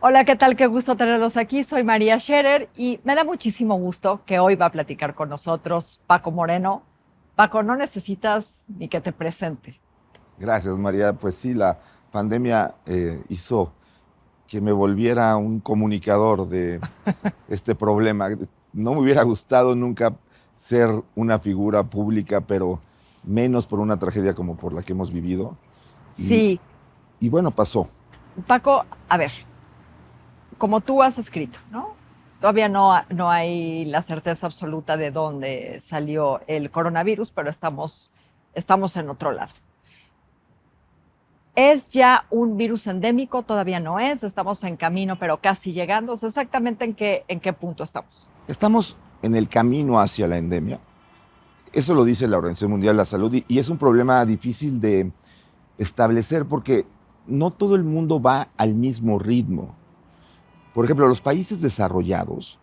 Hola, ¿qué tal? Qué gusto tenerlos aquí. Soy María Scherer y me da muchísimo gusto que hoy va a platicar con nosotros Paco Moreno. Paco, no necesitas ni que te presente. Gracias, María. Pues sí, la pandemia hizo que me volviera un comunicador de este problema. No me hubiera gustado nunca ser una figura pública, pero menos por una tragedia como por la que hemos vivido. Y, Sí, y bueno, pasó. Paco, a ver, como tú has escrito, ¿no? Todavía no hay la certeza absoluta de dónde salió el coronavirus, pero estamos en otro lado. ¿Es ya un virus endémico? Todavía no es, estamos en camino, pero casi llegando. O sea, exactamente en qué punto estamos. Estamos en el camino hacia la endemia. Eso lo dice la Organización Mundial de la Salud y es un problema difícil de establecer porque no todo el mundo va al mismo ritmo. Por ejemplo, los países desarrollados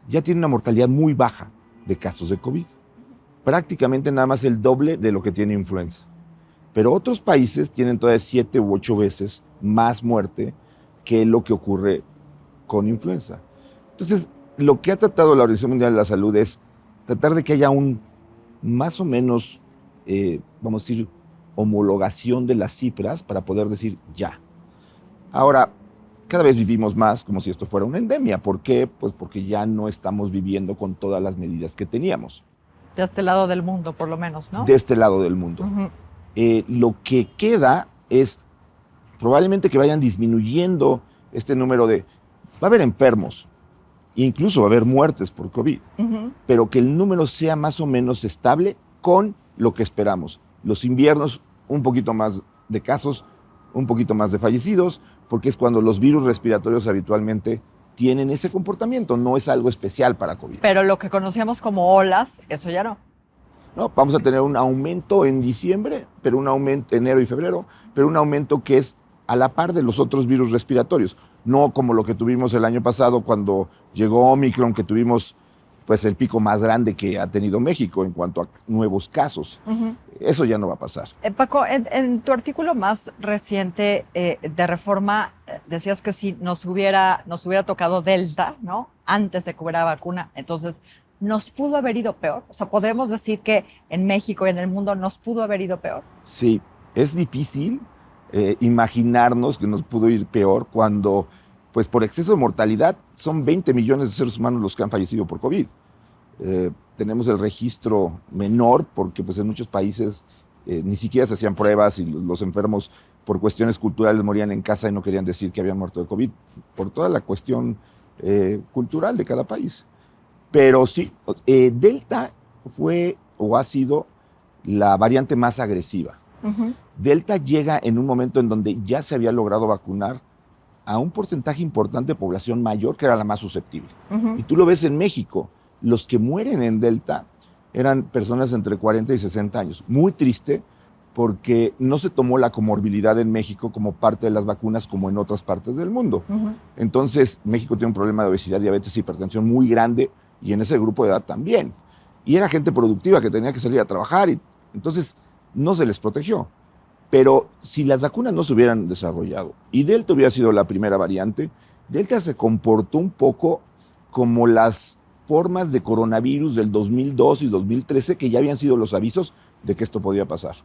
ya tienen una mortalidad muy baja de casos de COVID. Prácticamente nada más el doble de lo que tiene influenza. Pero otros países tienen todavía 7 u 8 veces más muerte que lo que ocurre con influenza. Entonces, lo que ha tratado la Organización Mundial de la Salud es tratar de que haya un más o menos, vamos a decir, homologación de las cifras para poder decir ya. Ahora, cada vez vivimos más como si esto fuera una endemia. ¿Por qué? Pues porque ya no estamos viviendo con todas las medidas que teníamos De este lado del mundo, por lo menos, ¿no? de este lado del mundo. Ujú. Lo que queda es probablemente que vayan disminuyendo este número de... Va a haber enfermos, incluso va a haber muertes por COVID, Ujú. pero que el número sea más o menos estable con lo que esperamos. Los inviernos, un poquito más de casos, un poquito más de fallecidos, porque es cuando los virus respiratorios habitualmente tienen ese comportamiento, no es algo especial para COVID. Pero lo que conocíamos como olas, eso ya no. ¿No? Vamos a tener un aumento en diciembre, pero un aumento enero y febrero, pero un aumento que es a la par de los otros virus respiratorios, no como lo que tuvimos el año pasado cuando llegó Omicron, que tuvimos pues el pico más grande que ha tenido México en cuanto a nuevos casos. Ujú. Eso ya no va a pasar. Paco, en tu artículo más reciente de Reforma, decías que si nos hubiera tocado Delta, ¿no? Antes de que hubiera vacuna, entonces nos pudo haber ido peor. O sea, podemos decir que en México y en el mundo nos pudo haber ido peor. Sí, es difícil imaginarnos que nos pudo ir peor cuando, pues por exceso de mortalidad, son 20 millones de seres humanos los que han fallecido por COVID. Tenemos el registro menor porque pues en muchos países ni siquiera se hacían pruebas y los enfermos por cuestiones culturales morían en casa y no querían decir que habían muerto de COVID, por toda la cuestión cultural de cada país. Pero sí, Delta fue o ha sido la variante más agresiva. Ujú. Delta llega en un momento en donde ya se había logrado vacunar a un porcentaje importante de población mayor que era la más susceptible. Ujú. Y tú lo ves en México, los que mueren en Delta eran personas entre 40 y 60 años. Muy triste porque no se tomó la comorbilidad en México como parte de las vacunas como en otras partes del mundo. Ujú. Entonces, México tiene un problema de obesidad, diabetes y hipertensión muy grande y en ese grupo de edad también. Y era gente productiva que tenía que salir a trabajar y entonces no se les protegió. Pero si las vacunas no se hubieran desarrollado y Delta hubiera sido la primera variante, Delta se comportó un poco como las formas de coronavirus del 2002 y 2013 que ya habían sido los avisos de que esto podía pasar.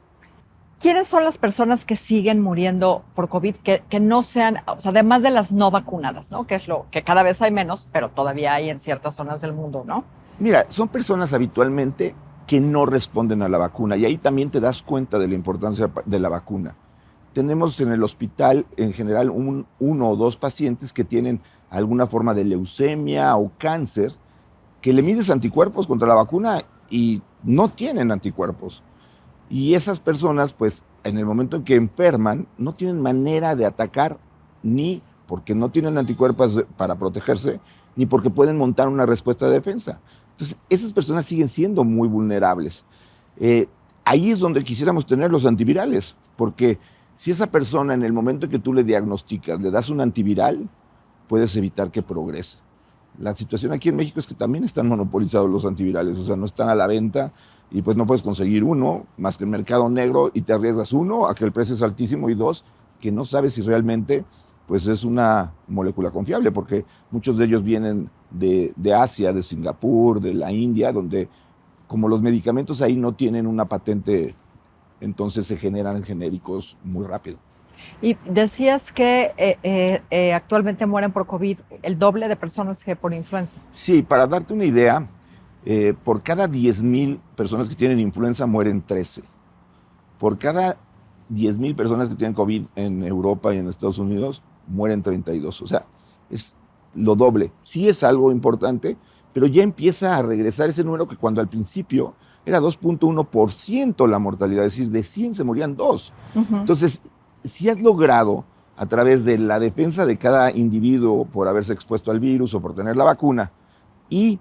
¿Quiénes son las personas que siguen muriendo por COVID que no sean, o sea, además de las no vacunadas, ¿no? Que es lo que cada vez hay menos, pero todavía hay en ciertas zonas del mundo, ¿no? Mira, son personas habitualmente que no responden a la vacuna y ahí también te das cuenta de la importancia de la vacuna. Tenemos en el hospital en general uno o dos pacientes que tienen alguna forma de leucemia o cáncer, que le mides anticuerpos contra la vacuna y no tienen anticuerpos. Y esas personas, pues, en el momento en que enferman, no tienen manera de atacar ni porque no tienen anticuerpos para protegerse, ni porque pueden montar una respuesta de defensa. Entonces, esas personas siguen siendo muy vulnerables. Eh, Ahí es donde quisiéramos tener los antivirales, porque si esa persona en el momento en que tú le diagnosticas, le das un antiviral, puedes evitar que progrese. La situación aquí en México es que también están monopolizados los antivirales, o sea, no están a la venta y pues no puedes conseguir uno más que el mercado negro y te arriesgas uno a que el precio es altísimo y dos, que no sabes si realmente pues es una molécula confiable, porque muchos de ellos vienen de Asia, de Singapur, de la India, donde como los medicamentos ahí no tienen una patente, entonces se generan genéricos muy rápido. Y decías que actualmente mueren por COVID el doble de personas que por influenza. Sí, para darte una idea, por cada 10,000 personas que tienen influenza mueren 13. Por cada 10,000 personas que tienen COVID en Europa y en Estados Unidos, mueren 32. O sea, es lo doble. Sí es algo importante, pero ya empieza a regresar ese número que cuando al principio era 2.1% la mortalidad, es decir, de 100 se morían 2. Ujú. Entonces, si has logrado, a través de la defensa de cada individuo por haberse expuesto al virus o por tener la vacuna y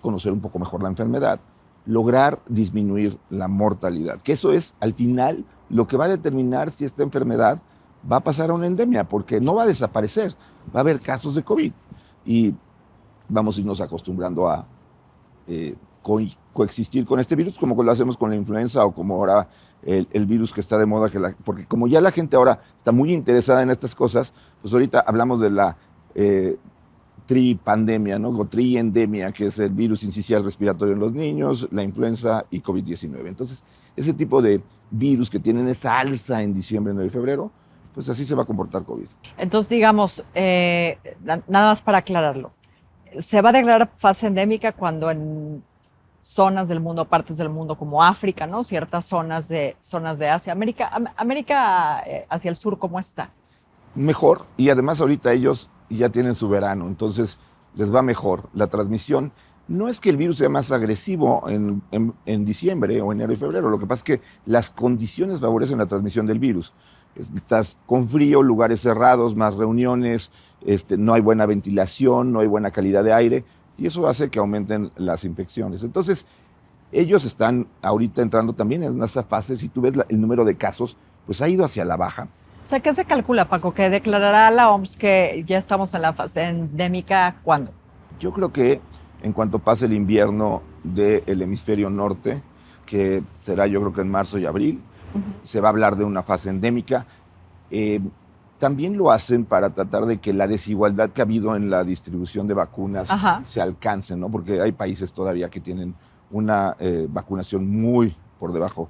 conocer un poco mejor la enfermedad, lograr disminuir la mortalidad, que eso es al final lo que va a determinar si esta enfermedad va a pasar a una endemia, porque no va a desaparecer, va a haber casos de COVID y vamos a irnos acostumbrando a coexistir con este virus como lo hacemos con la influenza o como ahora el virus que está de moda, porque como ya la gente ahora está muy interesada en estas cosas, pues ahorita hablamos de la tripandemia, ¿no? O triendemia, que es el virus incisional respiratorio en los niños, la influenza y COVID-19. Entonces, ese tipo de virus que tienen esa alza en diciembre, enero y febrero, pues así se va a comportar COVID. Entonces, digamos, nada más para aclararlo, se va a declarar fase endémica cuando en zonas del mundo, partes del mundo como África, ¿no? Ciertas zonas de Asia, América hacia el sur, ¿cómo está? Mejor, y además ahorita ellos ya tienen su verano, entonces les va mejor. La transmisión no es que el virus sea más agresivo en diciembre o enero y febrero, lo que pasa es que las condiciones favorecen la transmisión del virus. Estás con frío, lugares cerrados, más reuniones, no hay buena ventilación, no hay buena calidad de aire, y eso hace que aumenten las infecciones. Entonces, ellos están ahorita entrando también en esta fase. Si tú ves el número de casos, pues ha ido hacia la baja. O sea, ¿qué se calcula, Paco? ¿Que declarará la OMS que ya estamos en la fase endémica cuándo? Yo creo que en cuanto pase el invierno del hemisferio norte, que será yo creo que en marzo y abril, se va a hablar de una fase endémica. También lo hacen para tratar de que la desigualdad que ha habido en la distribución de vacunas se alcance, ¿no? Porque hay países todavía que tienen una vacunación muy por debajo.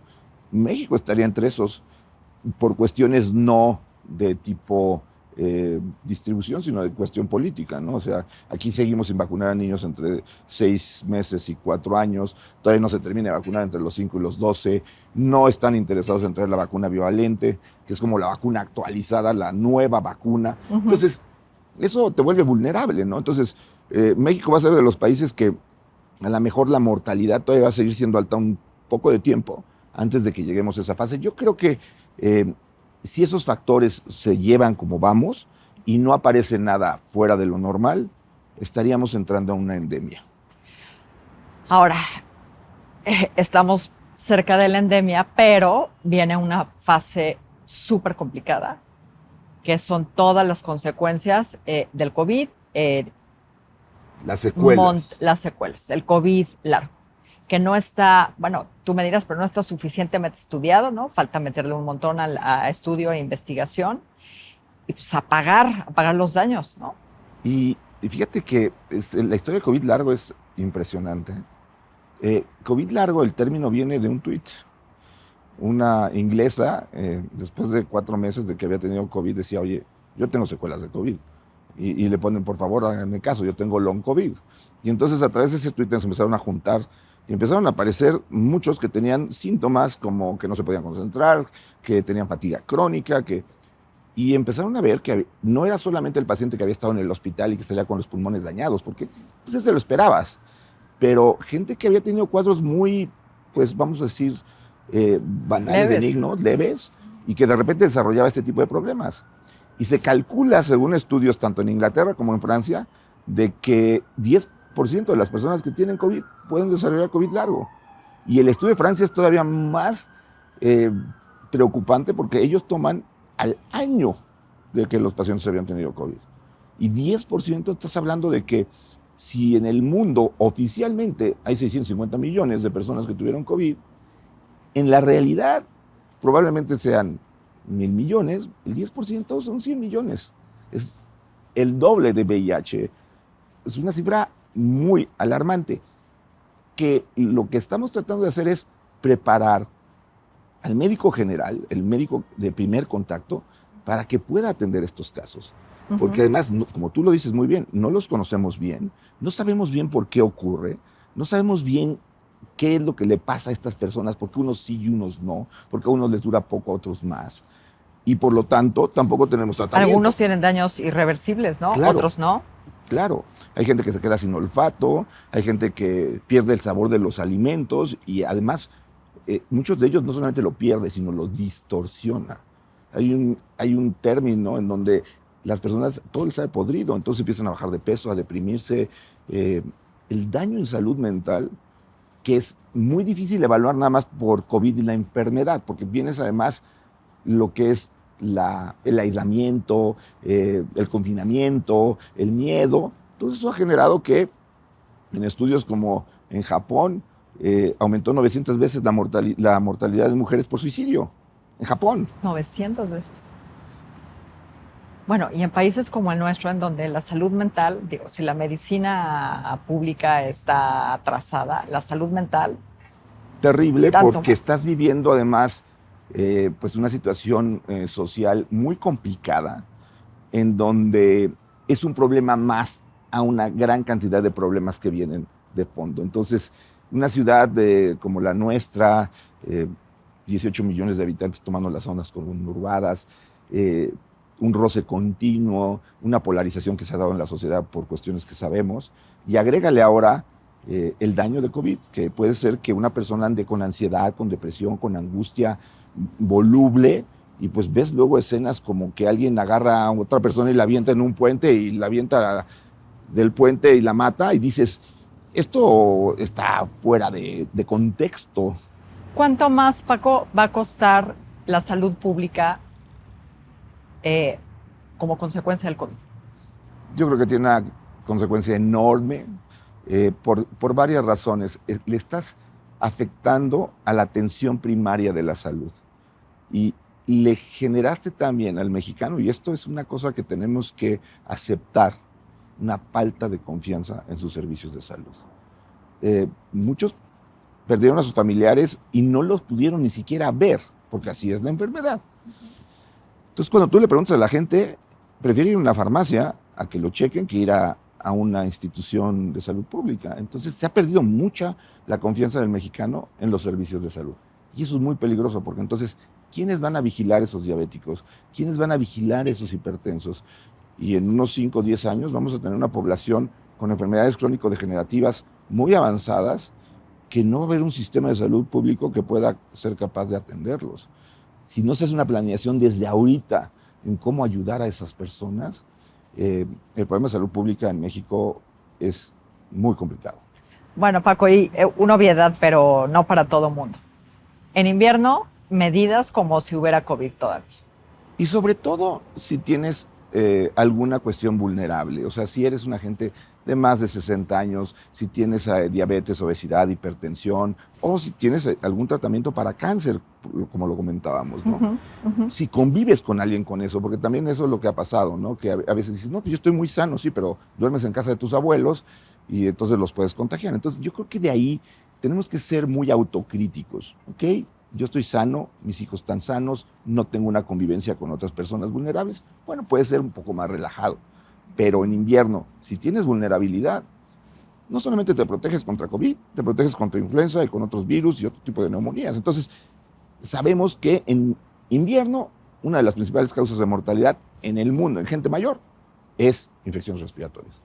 México estaría entre esos por cuestiones no de tipo distribución, sino de cuestión política, ¿no? O sea, aquí seguimos sin vacunar a niños entre 6 meses y 4 años, todavía no se termina de vacunar entre los 5 y los 12, no están interesados en traer la vacuna bivalente, que es como la vacuna actualizada, la nueva vacuna. Entonces, eso te vuelve vulnerable, ¿no? Entonces, México va a ser de los países que a lo mejor la mortalidad todavía va a seguir siendo alta un poco de tiempo antes de que lleguemos a esa fase. Yo creo que si esos factores se llevan como vamos y no aparece nada fuera de lo normal, estaríamos entrando a una endemia. Ahora, estamos cerca de la endemia, pero viene una fase súper complicada, que son todas las consecuencias del COVID. Las secuelas. Las secuelas, el COVID largo, que no está, bueno, tú me dirás, pero no está suficientemente estudiado, ¿no? Falta meterle un montón a estudio e investigación y pues apagar los daños, ¿no? Y fíjate que la historia del COVID largo es impresionante. COVID largo, el término viene de un tuit. Una inglesa, después de 4 meses de que había tenido COVID, decía, oye, yo tengo secuelas de COVID. Y le ponen, por favor, háganme caso, yo tengo long COVID. Y entonces a través de ese tuit se empezaron a juntar y empezaron a aparecer muchos que tenían síntomas como que no se podían concentrar, que tenían fatiga crónica, y empezaron a ver que no era solamente el paciente que había estado en el hospital y que salía con los pulmones dañados, porque pues, eso lo esperabas, pero gente que había tenido cuadros muy, pues vamos a decir, banales, benignos, leves, y que de repente desarrollaba este tipo de problemas. Y se calcula, según estudios tanto en Inglaterra como en Francia, de que 10% de las personas que tienen COVID pueden desarrollar COVID largo. Y el estudio de Francia es todavía más preocupante porque ellos toman al año de que los pacientes habían tenido COVID. Y 10% estás hablando de que si en el mundo oficialmente hay 650 millones de personas que tuvieron COVID, en la realidad probablemente sean 1,000 millones, el 10% son 100 millones. es el doble de VIH. Es una cifra muy alarmante, que lo que estamos tratando de hacer es preparar al médico general, el médico de primer contacto, para que pueda atender estos casos. Porque además, como tú lo dices muy bien, no los conocemos bien, no sabemos bien por qué ocurre, no sabemos bien qué es lo que le pasa a estas personas, porque unos sí y unos no, porque a unos les dura poco, a otros más. Y por lo tanto, tampoco tenemos tratamiento. Algunos tienen daños irreversibles, ¿no? Claro. Otros no. Claro, hay gente que se queda sin olfato, hay gente que pierde el sabor de los alimentos y además muchos de ellos no solamente lo pierde, sino lo distorsiona. Hay un término en donde las personas, todo les sabe podrido, entonces empiezan a bajar de peso, a deprimirse. El daño en salud mental, que es muy difícil evaluar nada más por COVID y la enfermedad, porque vienes además lo que es el aislamiento, el confinamiento, el miedo. Todo eso ha generado que en estudios como en Japón aumentó 900 veces la mortalidad de mujeres por suicidio. En Japón. 900 veces. Bueno, y en países como el nuestro, en donde la salud mental, digo, si la medicina pública está atrasada, la salud mental... Terrible, porque más. estás viviendo además pues una situación social muy complicada, en donde es un problema más a una gran cantidad de problemas que vienen de fondo. Entonces, una ciudad como la nuestra, 18 millones de habitantes tomando las zonas conurbadas, un roce continuo, una polarización que se ha dado en la sociedad por cuestiones que sabemos, y agrégale ahora el daño de COVID, que puede ser que una persona ande con ansiedad, con depresión, con angustia voluble, y pues ves luego escenas como que alguien agarra a otra persona y la avienta en un puente y la avienta del puente y la mata, y dices, esto está fuera de contexto. ¿Cuánto más, Paco, va a costar la salud pública como consecuencia del COVID? Yo creo que tiene una consecuencia enorme por varias razones. Le estás afectando a la atención primaria de la salud y le generaste también al mexicano, y esto es una cosa que tenemos que aceptar, una falta de confianza en sus servicios de salud. Muchos perdieron a sus familiares y no los pudieron ni siquiera ver, porque así es la enfermedad. Entonces, cuando tú le preguntas a la gente, prefiere ir a una farmacia a que lo chequen que ir a una institución de salud pública. Entonces, se ha perdido mucha la confianza del mexicano en los servicios de salud. Y eso es muy peligroso, porque entonces, ¿quiénes van a vigilar esos diabéticos? ¿Quiénes van a vigilar esos hipertensos? Y en unos 5 o 10 años vamos a tener una población con enfermedades crónico-degenerativas muy avanzadas, que no va a haber un sistema de salud público que pueda ser capaz de atenderlos. Si no se hace una planeación desde ahorita en cómo ayudar a esas personas, el problema de salud pública en México es muy complicado. Bueno, Paco, y una obviedad, pero no para todo mundo. En invierno, medidas como si hubiera COVID todavía. Y sobre todo si tienes alguna cuestión vulnerable, o sea, si eres una gente de más de 60 años, si tienes diabetes, obesidad, hipertensión, o si tienes algún tratamiento para cáncer, como lo comentábamos, ¿no? Si convives con alguien con eso, porque también eso es lo que ha pasado, ¿no? Que a veces dices, no, pues yo estoy muy sano, sí, pero duermes en casa de tus abuelos y entonces los puedes contagiar. Entonces yo creo que de ahí tenemos que ser muy autocríticos, ¿ok? Yo estoy sano, mis hijos están sanos, no tengo una convivencia con otras personas vulnerables. Bueno, puede ser un poco más relajado. Pero en invierno, si tienes vulnerabilidad, no solamente te proteges contra COVID, te proteges contra influenza y con otros virus y otro tipo de neumonías. Entonces, sabemos que en invierno, una de las principales causas de mortalidad en el mundo, en gente mayor, es infecciones respiratorias.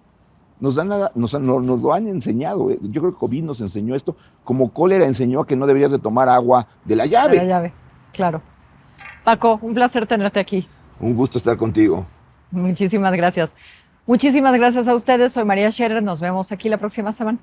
Nos lo han enseñado. Yo creo que COVID nos enseñó esto, como cólera enseñó que no deberías de tomar agua de la llave. De la llave, claro. Paco, un placer tenerte aquí. Un gusto estar contigo. Muchísimas gracias. Muchísimas gracias a ustedes. Soy María Scherer. Nos vemos aquí la próxima semana.